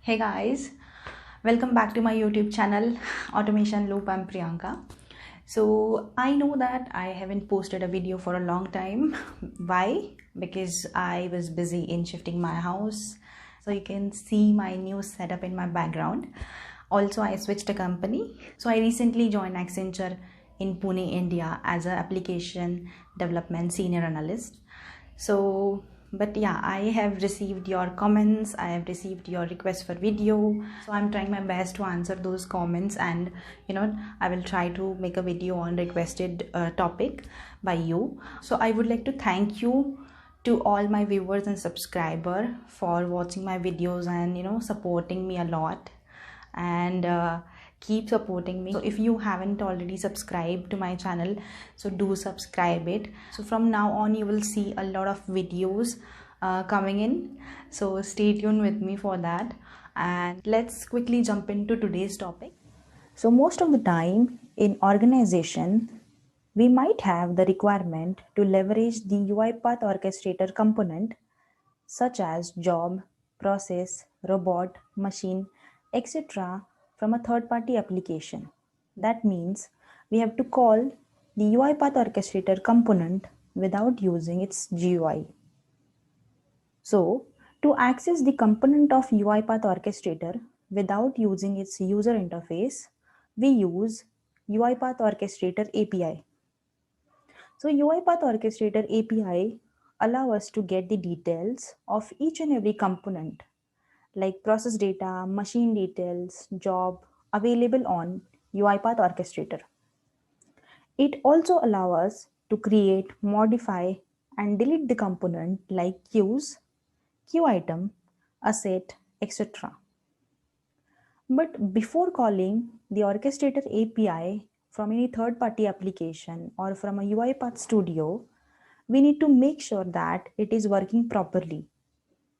Hey guys, welcome back to my YouTube channel Automation Loop. I'm Priyanka. So I know that I haven't posted a video for a long time. Why? Because I was busy in shifting my house. So you can see my new setup in my background. Also, I switched a company. So I recently joined Accenture in Pune, India as an application development senior analyst. So but yeah, I have received your comments, I have received your requests for video, so I'm trying my best to answer those comments, and I will try to make a video on requested topic by you. So I would like to thank you to all my viewers and subscriber for watching my videos and supporting me a lot, and keep supporting me. So if you haven't already subscribed to my channel, so do subscribe it. So from now on you will see a lot of videos coming in, so stay tuned with me for that. And let's quickly jump into today's topic. So most of the time in organization, we might have the requirement to leverage the UiPath orchestrator component such as job, process, robot, machine, etc. from a third-party application. That means we have to call the UiPath orchestrator component without using its GUI. So, to access the component of UiPath orchestrator without using its user interface, we use UiPath orchestrator API. So UiPath Orchestrator API allow us to get the details of each and every component like process data, machine details, job available on UiPath Orchestrator. It also allow us to create, modify and delete the component like queues, queue item, asset, etc. But before calling the orchestrator API from any third party application or from a UiPath Studio, we need to make sure that it is working properly.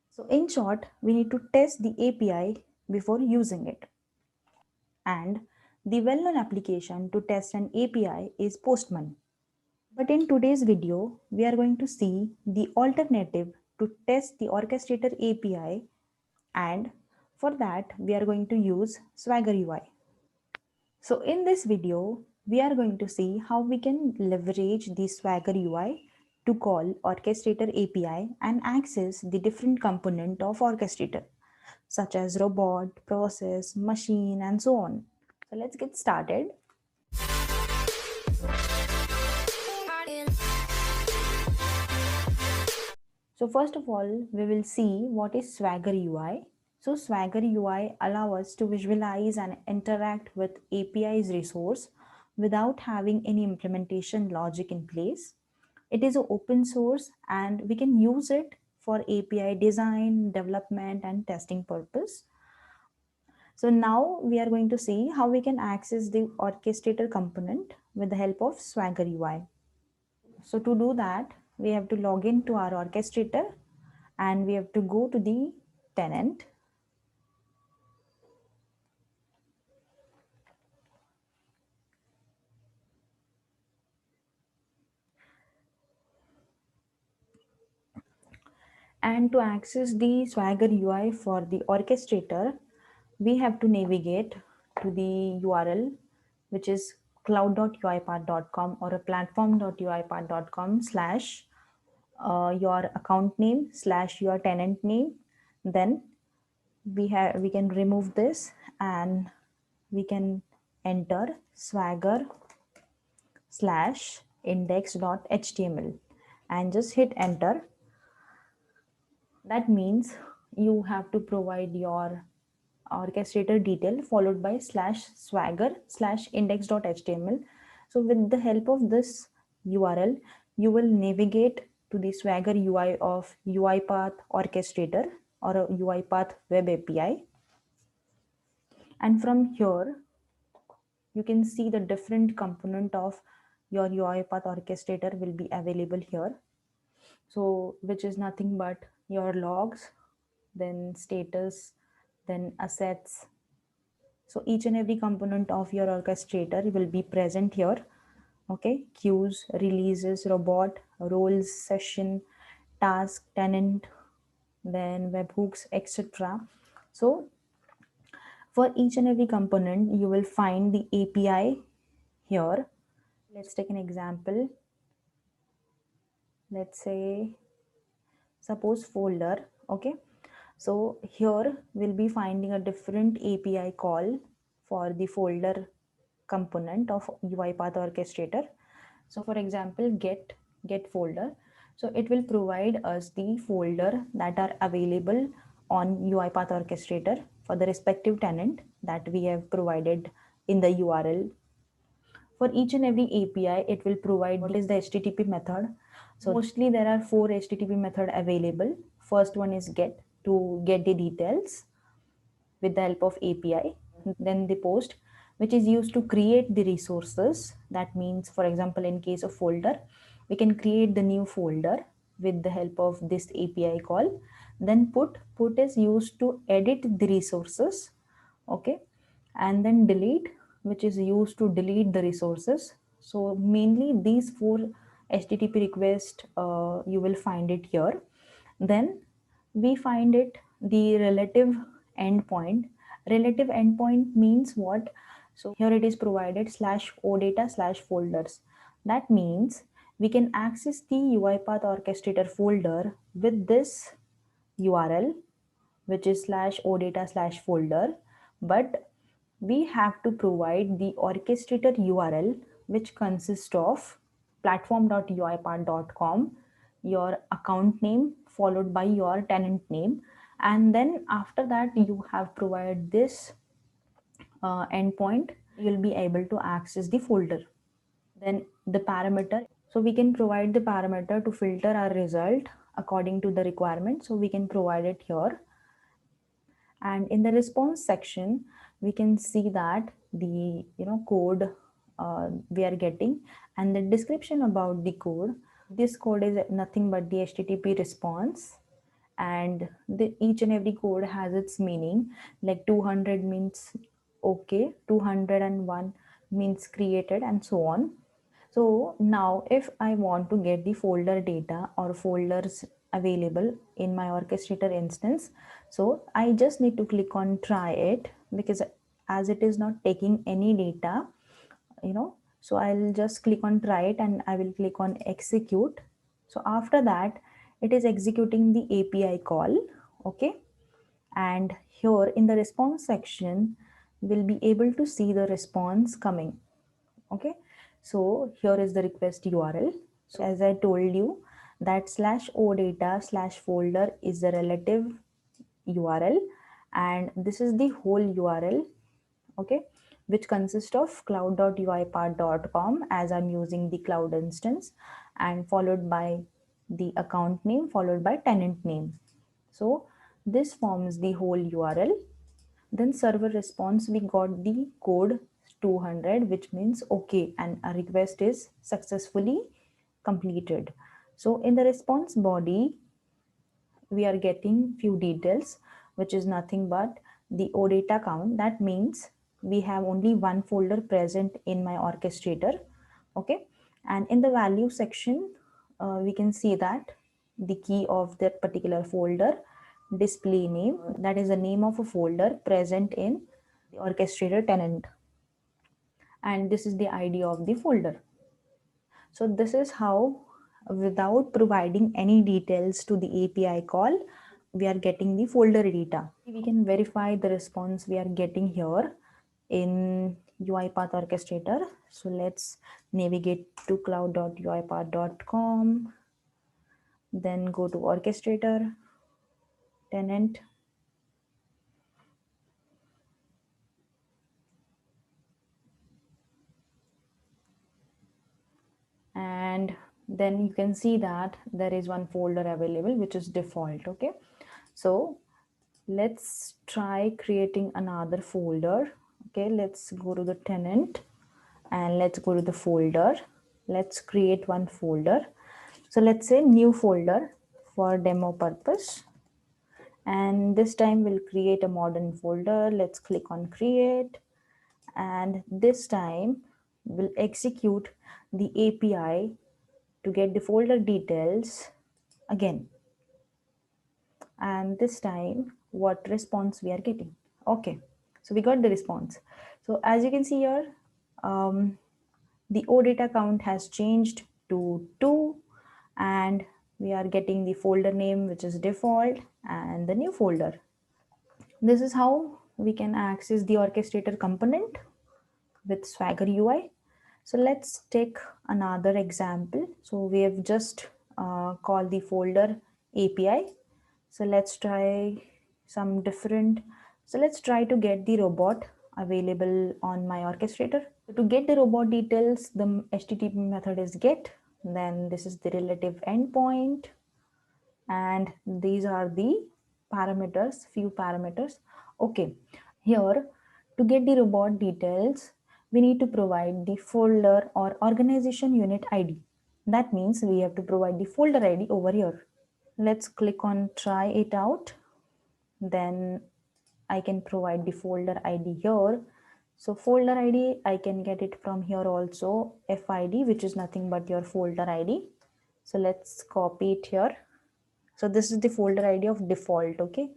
So in short, we need to test the API before using it. And the well-known application to test an API is Postman. But in today's video, we are going to see the alternative to test the orchestrator API, and for that we are going to use Swagger UI. So in this video, we are going to see how we can leverage the Swagger UI to call Orchestrator API and access the different component of Orchestrator, such as robot, process, machine, and so on. So let's get started. So first of all, we will see what is Swagger UI. So Swagger UI allow us to visualize and interact with API's resource without having any implementation logic in place. It is open source and we can use it for API design, development and testing purpose. So now we are going to see how we can access the orchestrator component with the help of Swagger UI. So to do that, we have to log into our orchestrator and we have to go to the tenant. And to access the Swagger UI for the orchestrator, we have to navigate to the URL, which is cloud.uipath.com or a platform.uipath.com slash your account name slash your tenant name. Then we can remove this and we can enter swagger slash index.html and just hit enter. That means you have to provide your orchestrator detail followed by slash swagger slash index.html. So with the help of this URL, you will navigate to the Swagger UI of UiPath orchestrator or a UiPath web API. And from here, you can see the different component of your UiPath orchestrator will be available here. So which is nothing but your logs, then status, then assets. So each and every component of your orchestrator will be present here. Okay, queues, releases, robot, roles, session, task, tenant, then webhooks, etc. So For each and every component, you will find the API here. Let's take an example. Let's say, suppose folder. Okay, so here we'll be finding a different API call for the folder component of UiPath Orchestrator. So for example, get folder. So it will provide us the folder that are available on UiPath Orchestrator for the respective tenant that we have provided in the URL. For each and every API, it will provide what is the HTTP method. So mostly there are 4 HTTP method available. First one is get, to get the details with the help of API. Then the post, which is used to create the resources. That means, for example, in case of folder, we can create the new folder with the help of this API call. Then put is used to edit the resources. Okay, and then delete, which is used to delete the resources. So mainly these 4 HTTP requests you will find it here. Then we find it the relative endpoint. Relative endpoint means what? So here it is provided /odata/folders. That means we can access the UiPath Orchestrator folder with this URL, which is /odata/folder, but we have to provide the orchestrator URL, which consists of platform.uipath.com, your account name followed by your tenant name, and then after that you have provided this endpoint, you'll be able to access the folder. Then the parameter, so we can provide the parameter to filter our result according to the requirement, so we can provide it here. And in the response section, we can see that the code we are getting and the description about the code. This code is nothing but the HTTP response, and each and every code has its meaning. Like 200 means okay, 201 means created, and so on. So now if I want to get the folder data or folders available in my orchestrator instance, so I just need to click on try it, because as it is not taking any data, so I'll just click on try it and I will click on execute. So after that, it is executing the API call. Okay, and here in the response section, we'll be able to see the response coming. Okay, so here is the request URL. So as I told you, that /odata/folder is the relative URL, and this is the whole URL. Okay, which consists of cloud.uipath.com, as I'm using the cloud instance, and followed by the account name followed by tenant name. So this forms the whole URL. Then server response, we got the code 200, which means okay, and a request is successfully completed. So in the response body, we are getting few details, which is nothing but the OData count. That means we have only one folder present in my orchestrator. Okay, and in the value section, we can see that the key of that particular folder, display name, that is the name of a folder present in the orchestrator tenant, and this is the ID of the folder. So this is how, without providing any details to the API call, we are getting the folder data. We can verify the response we are getting here in UiPath Orchestrator. So let's navigate to cloud.uipath.com, then go to Orchestrator, tenant, and then you can see that there is one folder available, which is default. Okay, so let's try creating another folder. Okay, let's go to the tenant and let's go to the folder. Let's create one folder. So let's say new folder for demo purpose, and this time we'll create a modern folder. Let's click on create, and this time we'll execute the API to get the folder details again, and this time what response we are getting. Okay, So we got the response. So as you can see here, the OData count has changed to 2, and we are getting the folder name which is default and the new folder. This is how we can access the orchestrator component with Swagger UI. So let's take another example. So we have just called the folder API. So let's try some different. So let's try to get the robot available on my orchestrator. To get the robot details, the HTTP method is get. Then this is the relative endpoint, and these are the parameters, few parameters. Okay, here to get the robot details, we need to provide the folder or organization unit ID. That means we have to provide the folder ID over here. Let's click on try it out. Then I can provide the folder ID here. So folder ID, I can get it from here also, FID, which is nothing but your folder ID. So let's copy it here. So this is the folder ID of default. Okay.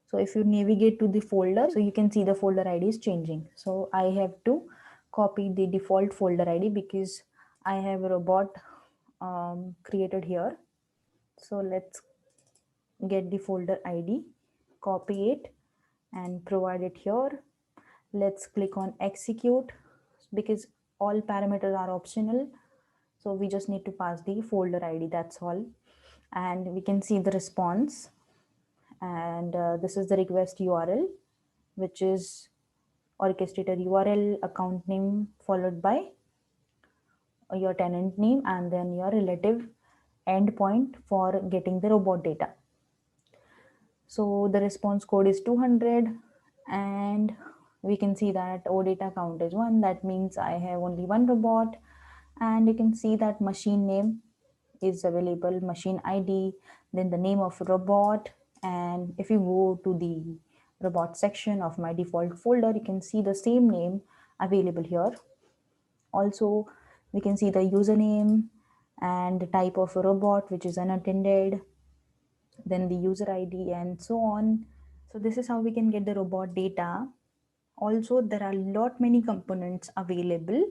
So if you navigate to the folder, so you can see the folder ID is changing. So I have to copy the default folder ID because I have a robot created here. So let's get the folder ID, copy it and provide it here. Let's click on execute because all parameters are optional. So we just need to pass the folder ID, that's all. And we can see the response. And this is the request URL, which is orchestrator URL, account name, followed by your tenant name, and then your relative endpoint for getting the robot data. So the response code is 200, and we can see that OData count is 1. That means I have only one robot. And you can see that machine name is available, machine ID, then the name of robot. And if you go to the robot section of my default folder, you can see the same name available here. Also, we can see the username and the type of a robot, which is unattended, then the user ID and so on. So this is how we can get the robot data. Also, there are lot many components available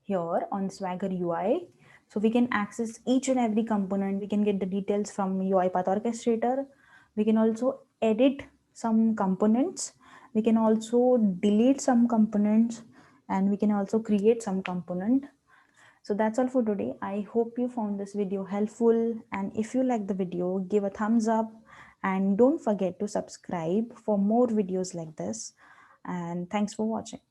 here on Swagger UI. So we can access each and every component. We can get the details from UiPath Orchestrator. We can also edit some components. We can also delete some components, and we can also create some component. So that's all for today. I hope you found this video helpful, and if you like the video, give a thumbs up and don't forget to subscribe for more videos like this. And thanks for watching.